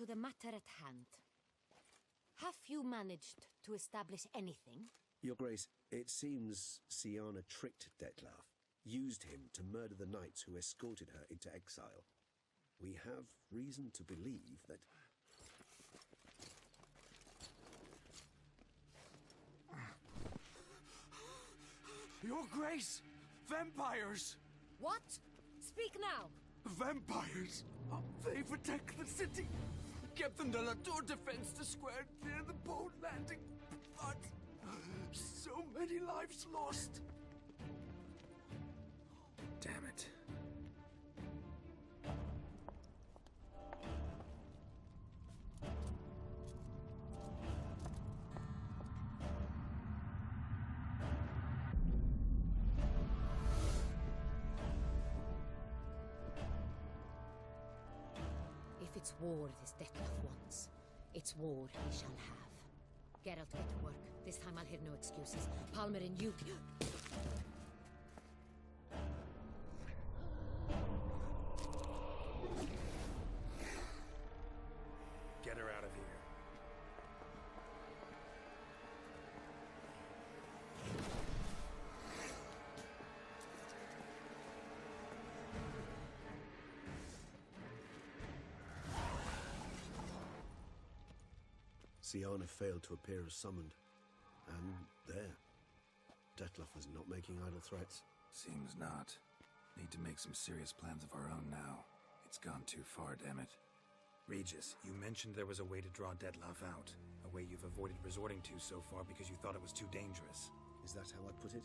to the matter at hand. Have you managed to establish anything? Your Grace, it seems Siana tricked Detlef, used him to murder the knights who escorted her into exile. We have reason to believe that... Your Grace! Vampires! What? Speak now! Vampires! They protect the city! Captain de la Tour defends the square near the boat landing, but so many lives lost. Damn it. If it's war this Detlef wants, it's war he shall have. Geralt, get to work. This time I'll hear no excuses. Palmer and you... Get her out of here. Siana failed to appear as summoned. And there. Detlef was not making idle threats. Seems not. Need to make some serious plans of our own now. It's gone too far, damn it. Regis, you mentioned there was a way to draw Detlef out. A way you've avoided resorting to so far because you thought it was too dangerous. Is that how I put it?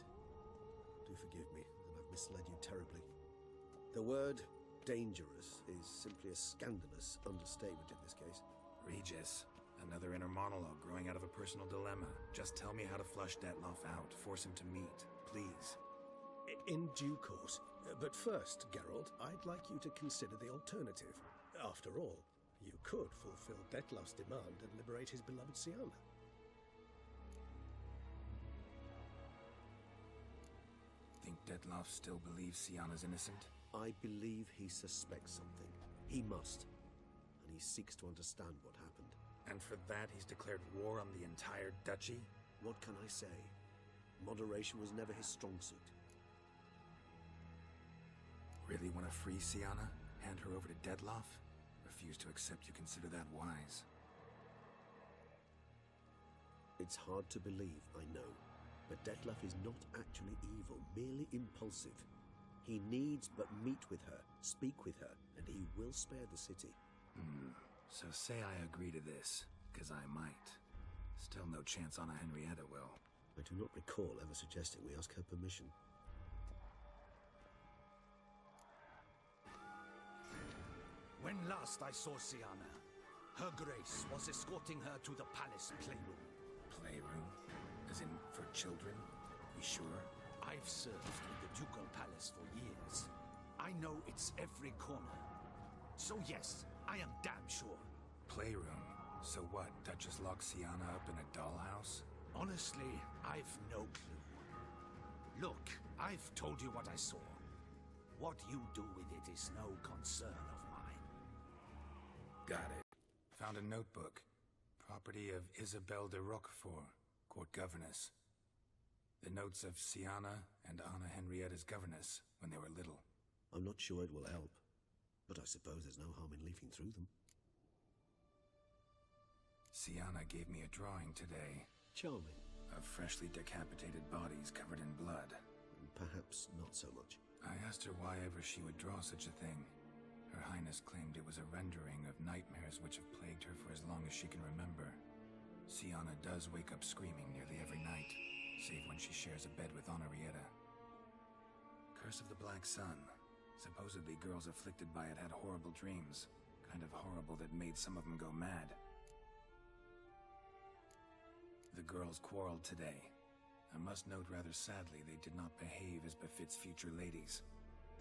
Do forgive me that I've misled you terribly. The word dangerous is simply a scandalous understatement in this case. Regis, another inner monologue growing out of a personal dilemma. Just tell me how to flush Detlef out, force him to meet, please. In due course. But first, Geralt, I'd like you to consider the alternative. After all, you could fulfill Detlef's demand and liberate his beloved Siana. Think Detlef still believes Siana's innocent? I believe he suspects something. He must. And he seeks to understand what happened. And for that, he's declared war on the entire duchy? What can I say? Moderation was never his strong suit. Really want to free Siana? Hand her over to Detlef? Refuse to accept you consider that wise. It's hard to believe, I know. But Detlef is not actually evil, merely impulsive. He needs but meet with her, speak with her, and he will spare the city. So say I agree to this, because I might. Still no chance Anna Henrietta will. I do not recall ever suggesting we ask her permission. When last I saw Siana, Her Grace was escorting her to the palace playroom. Playroom? As in, for children? You sure? I've served in the ducal palace for years. I know it's every corner. So yes, I am damn sure. Playroom? So what, Duchess locked Siana up in a dollhouse? Honestly, I've no clue. Look, I've told you what I saw. What you do with it is no concern of mine. Got it. Found a notebook. Property of Isabelle de Roquefort, court governess. The notes of Siana and Anna Henrietta's governess when they were little. I'm not sure it will help, but I suppose there's no harm in leafing through them. Siana gave me a drawing today. Charming. Of freshly decapitated bodies covered in blood. Perhaps not so much. I asked her why ever she would draw such a thing. Her Highness claimed it was a rendering of nightmares which have plagued her for as long as she can remember. Siana does wake up screaming nearly every night, save when she shares a bed with Henrietta. Curse of the Black Sun. Supposedly girls afflicted by it had horrible dreams. Kind of horrible that made some of them go mad. The girls quarreled today. I must note rather sadly they did not behave as befits future ladies.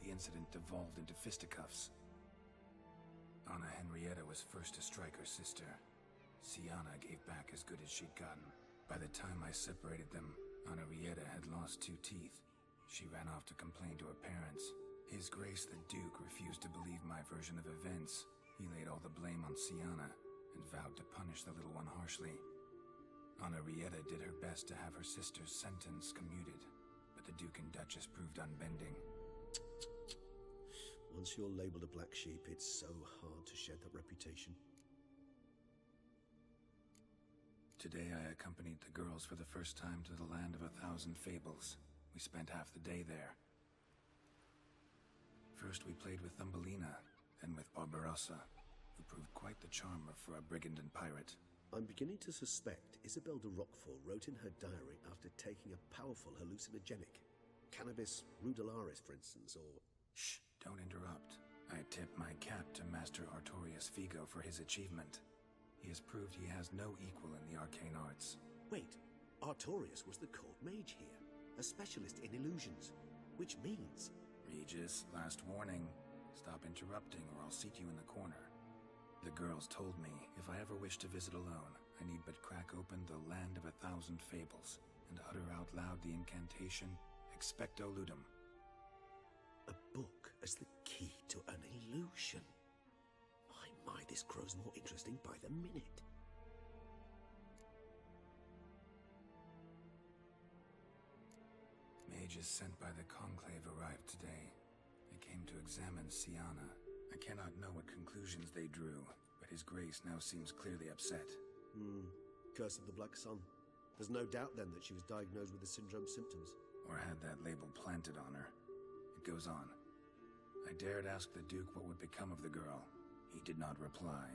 The incident devolved into fisticuffs. Anna Henrietta was first to strike her sister. Siana gave back as good as she'd gotten. By the time I separated them, Henrietta had lost 2 teeth. She ran off to complain to her parents. His Grace the Duke refused to believe my version of events. He laid all the blame on Siana. vowed to punish the little one harshly. Henrietta did her best to have her sister's sentence commuted, but the Duke and Duchess proved unbending. Once you're labeled a black sheep, it's so hard to shed that reputation. Today I accompanied the girls for the first time to the land of 1,000 fables. We spent half the day there. First we played with Thumbelina, then with Barbarossa, who proved quite the charmer for a brigand and pirate. I'm beginning to suspect Isabel de Roquefort wrote in her diary after taking a powerful hallucinogenic. Cannabis rudelaris, for instance, or... Shh, don't interrupt. I tip my cap to Master Artorius Figo for his achievement. He has proved he has no equal in the arcane arts. Wait, Artorius was the court mage here, a specialist in illusions, which means... Regis, last warning. Stop interrupting or I'll seat you in the corner. The girls told me if I ever wish to visit alone, I need but crack open the land of 1,000 fables and utter out loud the incantation Expecto Ludum. A book as the key to an illusion. My, this grows more interesting by the minute. Mages sent by the Conclave arrived today. They came to examine Siana. I cannot know what conclusions they drew, but His Grace now seems clearly upset. Curse of the Black Sun. There's no doubt then that she was diagnosed with the syndrome symptoms. Or had that label planted on her. It goes on. I dared ask the Duke what would become of the girl. He did not reply.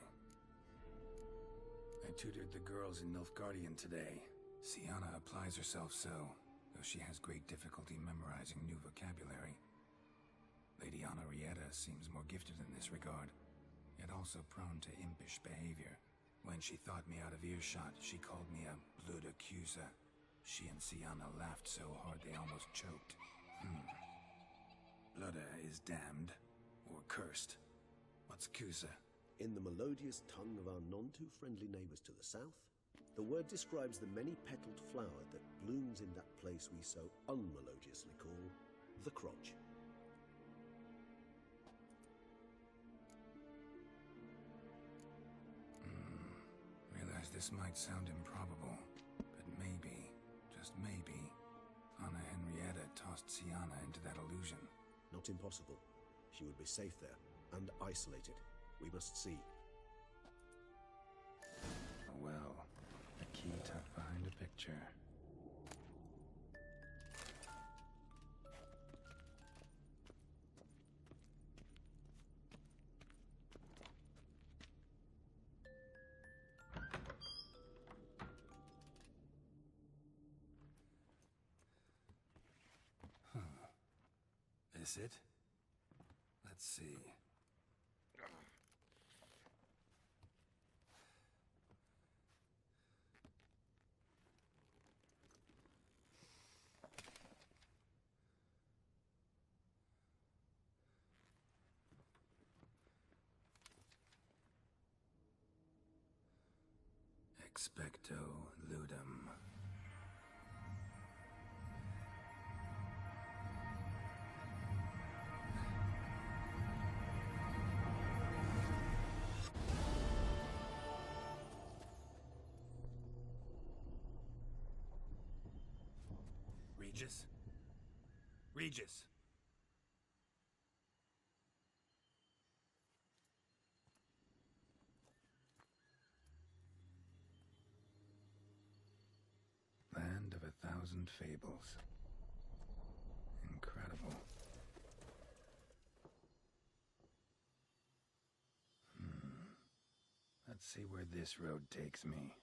I tutored the girls in Nilfgaardian today. Siana applies herself so, though she has great difficulty memorizing new vocabulary. Lady Henrietta seems more gifted in this regard, yet also prone to impish behavior. When she thought me out of earshot, she called me a blood accuser. She and Siana laughed so hard they almost choked. Blooda is damned, or cursed. What's Cusa? In the melodious tongue of our none-too-friendly neighbors to the south, the word describes the many-petaled flower that blooms in that place we so unmelodiously call the crotch. Realize this might sound improbable, but maybe, just maybe, Anna Henrietta tossed Siana into that illusion. Not impossible. She would be safe there, and isolated. We must see. Oh well, a key tucked behind a picture. This it? Let's see. Expecto Ludum. Regis? Regis! Land of 1,000 fables. Incredible. Let's see where this road takes me.